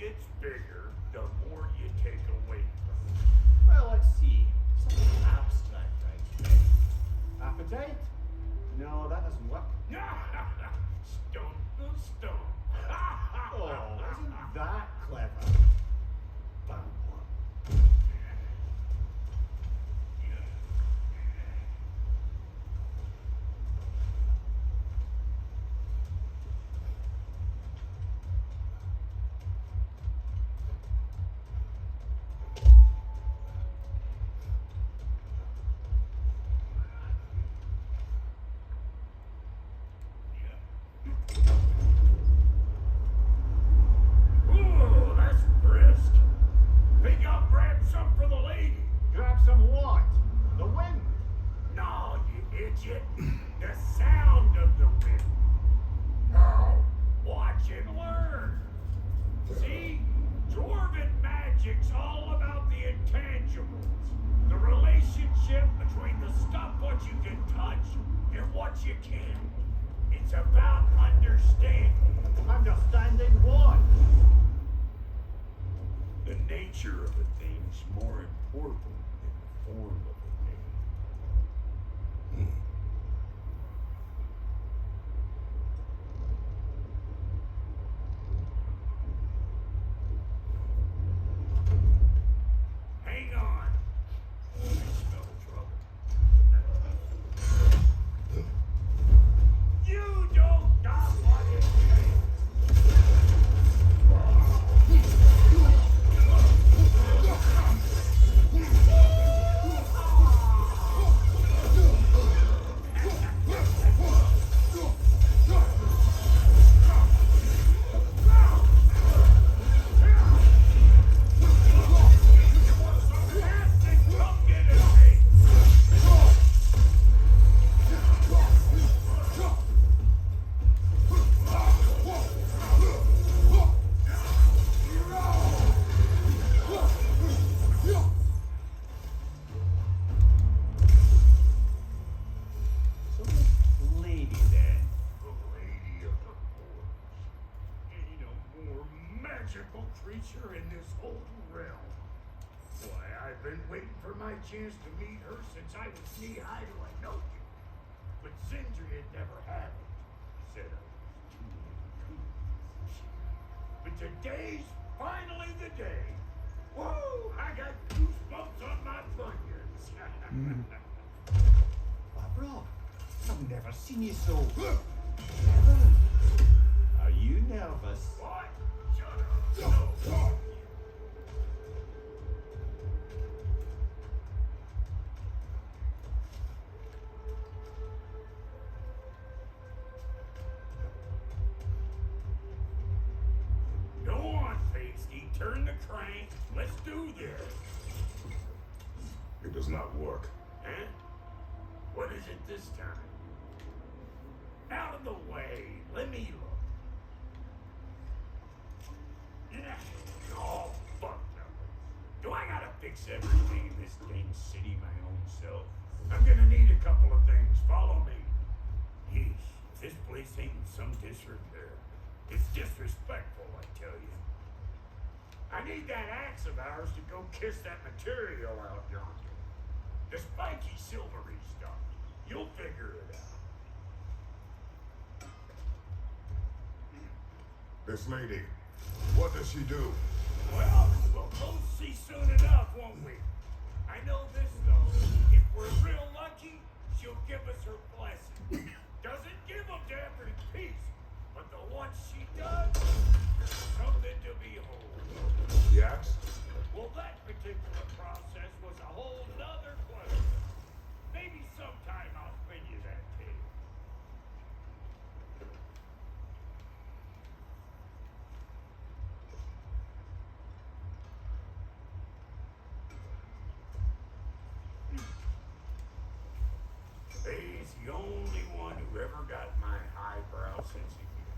gets bigger, the more you take away from Well, let's see. Something abstract, I expect. Appetite? No, that doesn't work. it. Stone to stone. Oh, isn't that clever? Damn one. Ooh, that's brisk. Think I'll grab some for the lady. Grab some what? The wind? No, you idiot. The sound of the wind. Oh, watch and learn. See? Dwarven magic's all about the intangibles. The relationship between the stuff what you can touch and what you can't. It's about understanding. Understanding what? The nature of a thing's more important than the form of a thing. Hang on. I smell trouble. You don't got what it takes. Come get it, mate. So this lady then. The Lady of the Forge. Ain't a more magical creature in this whole realm. Why, I've been waiting for my chance to meet her since I was knee-high to a note. But Sindri had never had it. Said I was too incompetent. But today's finally the day. Whoa, I got goosebumps on my bunions. Barbara, I've never seen you so. Never. Are you nervous? What? Shut up. No. Go on, Pasty. Turn the crank. Let's do this. It does not work. Huh? What is it this time? Out of the way. Let me look. Yeah. Oh, fuck no. Do I gotta fix everything in this dang city my own self? I'm gonna need a couple of things. Follow me. Yeesh, this place ain't in some disrepair. It's disrespectful, I tell you. I need that axe of ours to go kiss that material out yonder. The spiky silvery stuff. You'll figure it out. This lady, what does she do? Well, we'll both see soon enough, won't we? I know this, though. If we're real lucky, she'll give us her blessing. Doesn't give them to every piece, but the ones she does, something to behold. The axe? Well, that particular process was a whole nother question. Maybe sometime I'll spin you that tale. He's the only one who ever got my highbrow sense of humor.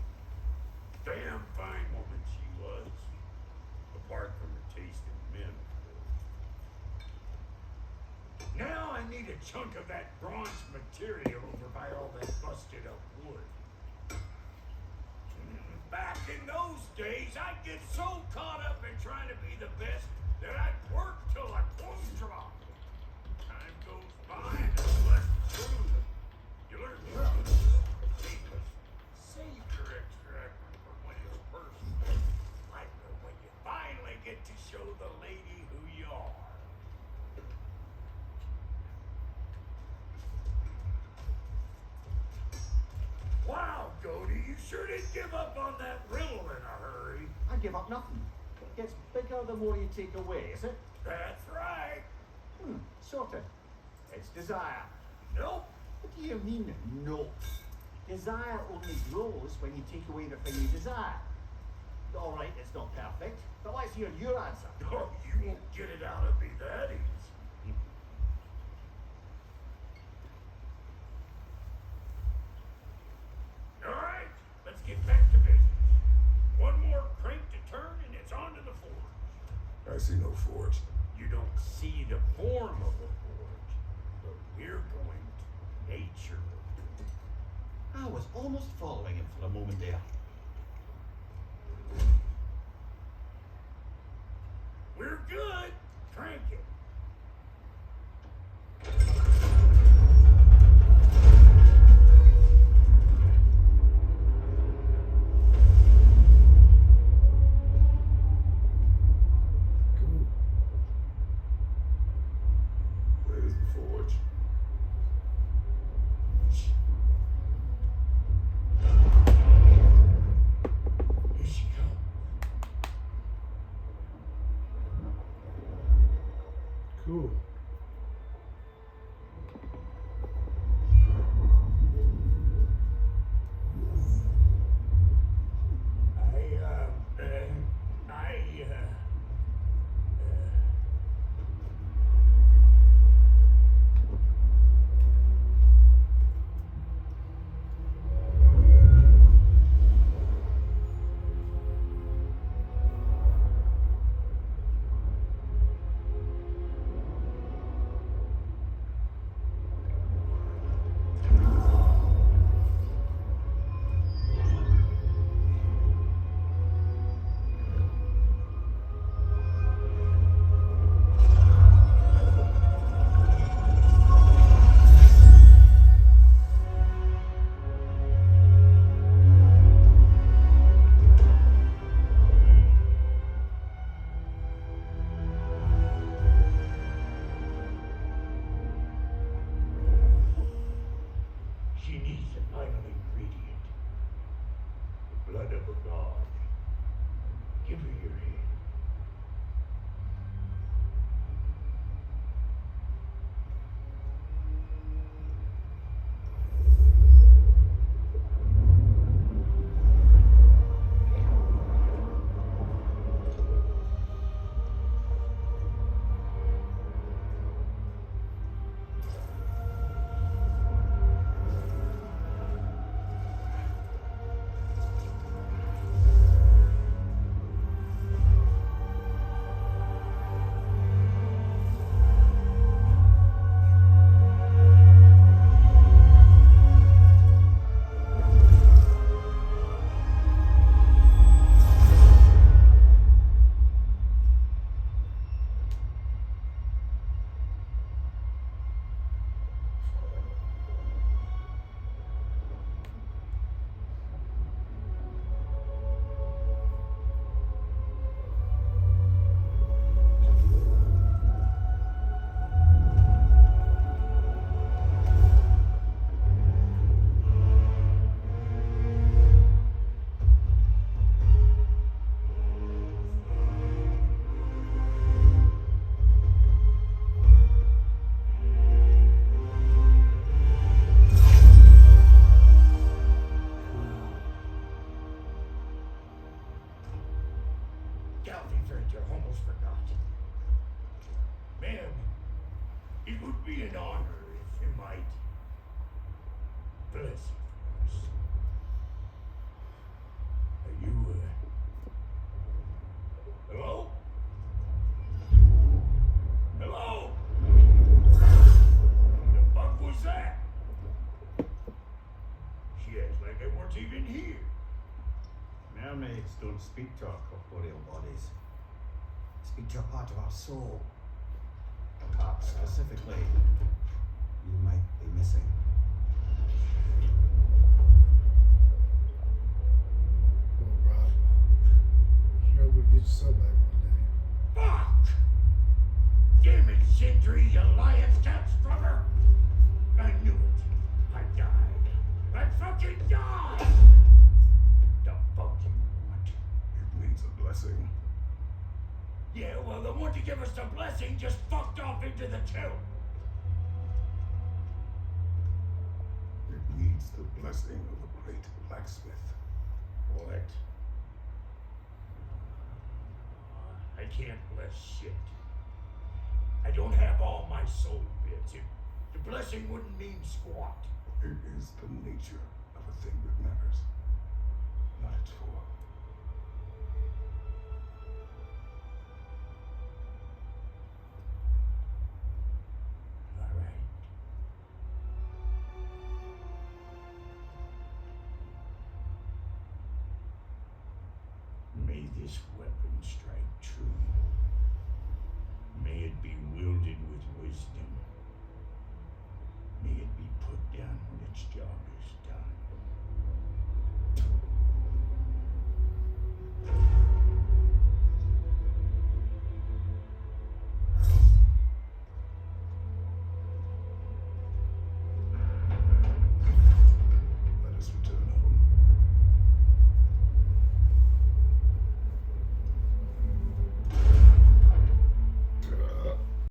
Damn fine woman she was. Apart from her taste in men, of course. Now I need a chunk of that bronze material over by all that busted up wood. Back in those days, I'd get so caught show the lady who you are. Wow, Cody, you sure did give up on that riddle in a hurry. I give up nothing. It gets bigger the more you take away, is it? That's right. Sorted. It's desire. Nope. What do you mean, no? Desire only grows when you take away the thing you desire. Alright, it's not perfect, but let's hear your answer. Oh, you won't get it out of me that easy. All right, let's get back to business. One more crank to turn and it's on to the forge. I see no forge. You don't see the form of the forge, but we're going to nature. I was almost following him for a moment there. We're good. Crank it. Cool. Where's the forge? Here she comes. Cool. She needs the final ingredient. The blood of a god. Give her your hand. Galvin almost forgot. Ma'am, it would be an honor if you might bless it for us. Are you, hello? Hello? The fuck was that? She acts like I weren't even here. Mermaids don't speak to our corporeal bodies. Speak to a part of our soul. Perhaps specifically, you might be missing. Well, Rob, sure we'll get your son back one day. Fuck! Damn it, Sindri, you lion cat scrubber! I knew it. I died. I fucking died! The fuck you want? It needs a blessing. Yeah, well, the one to give us the blessing just fucked off into the tomb. It needs the blessing of a great blacksmith. What? I can't bless shit. I don't have all my soul bits. The blessing wouldn't mean squat. It is the nature of a thing that matters, not its form. All right. May this weapon strike true. May it be wielded with wisdom. May it be put down when its job is done.